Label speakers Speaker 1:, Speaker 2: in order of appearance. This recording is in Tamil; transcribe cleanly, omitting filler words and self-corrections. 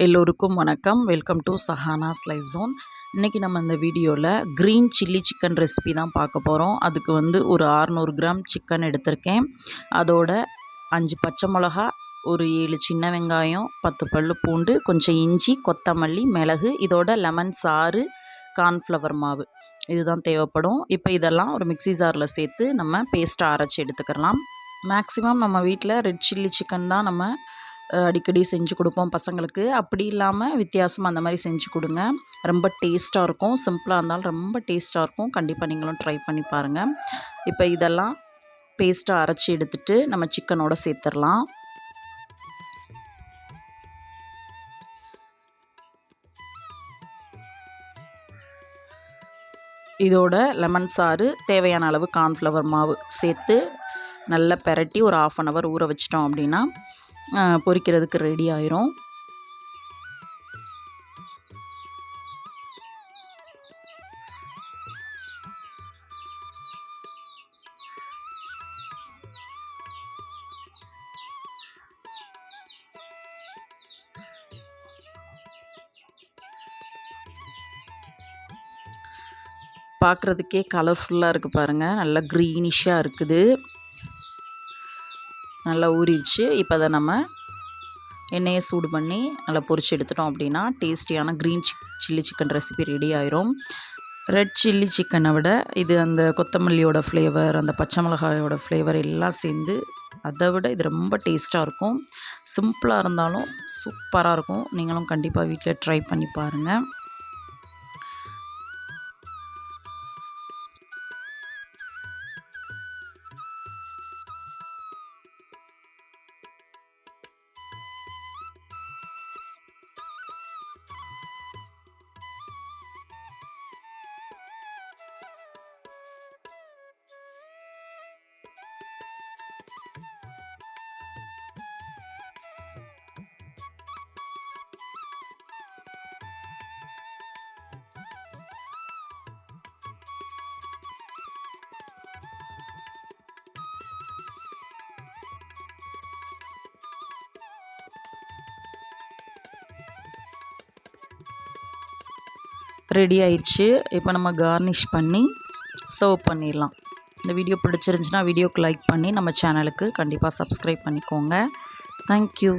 Speaker 1: எல்லோருக்கும் வணக்கம். Welcome to Sahana's life zone. இன்றைக்கி நம்ம இந்த வீடியோவில் க்ரீன் சில்லி சிக்கன் ரெசிபி தான் பார்க்க போகிறோம். அதுக்கு ஒரு 600 கிராம் சிக்கன் எடுத்திருக்கேன். அதோட 5 பச்சை மிளகா, ஒரு 7 சின்ன வெங்காயம், 10 பல் பூண்டு, கொஞ்சம் இஞ்சி, கொத்தமல்லி, மிளகு, இதோட லெமன் சாறு, கார்ன்ஃப்ளவர் மாவு இதுதான் தேவைப்படும். இப்போ இதெல்லாம் ஒரு மிக்ஸி ஜாரில் சேர்த்து நம்ம பேஸ்ட்டாக அரைச்சி எடுத்துக்கலாம். மேக்ஸிமம் நம்ம வீட்டில் ரெட் சில்லி சிக்கன் தான் நம்ம அடிக்கடி செஞ்சு கொடுப்போம் பசங்களுக்கு. அப்படி இல்லாமல் வித்தியாசமாக அந்த மாதிரி செஞ்சு கொடுங்க. ரொம்ப டேஸ்ட்டாக இருக்கும். சிம்பிளாக இருந்தாலும் ரொம்ப டேஸ்ட்டாக இருக்கும். கண்டிப்பாக நீங்களும் ட்ரை பண்ணி பாருங்கள். இப்போ இதெல்லாம் பேஸ்ட்டாக அரைச்சி எடுத்துகிட்டு நம்ம சிக்கனோட சேர்த்துடலாம். இதோட லெமன் சாறு, தேவையான அளவு கார்ன்ஃப்ளவர் மாவு சேர்த்து நல்லா பெரட்டி ஒரு 1/2 hour ஊற வச்சிட்டோம் அப்படின்னா பொரிக்கிறதுக்கு ரெடி ஆயிரும். பார்க்குறதுக்கே கலர்ஃபுல்லாக இருக்குது பாருங்கள். நல்லா க்ரீனிஷாக இருக்குது. நல்லா ஊறிடுச்சு. இப்போ அதை நம்ம எண்ணெயை சூடு பண்ணி நல்லா பொரிச்சு எடுத்துட்டோம் அப்படின்னா டேஸ்டியான green chilli chicken recipe ready ஆயிரும். ரெட் சில்லி சிக்கனை விட இது அந்த கொத்தமல்லியோட ஃப்ளேவர், அந்த பச்சை மிளகாயோட ஃப்ளேவர் எல்லாம் சேர்ந்து அதை விட இது ரொம்ப டேஸ்ட்டாக இருக்கும். சிம்பிளாக இருந்தாலும் சூப்பராக இருக்கும். நீங்களும் கண்டிப்பாக வீட்டில் ட்ரை பண்ணி பாருங்கள். ரெடி ஆயிடுச்சு. இப்போ நம்ம கார்னிஷ் பண்ணி சர்வ் பண்ணிடலாம். இந்த வீடியோ பிடிச்சிருந்துச்சுன்னா வீடியோக்கு லைக் பண்ணி நம்ம சேனலுக்கு கண்டிப்பாக சப்ஸ்கிரைப் பண்ணிக்கோங்க. தேங்க்யூ.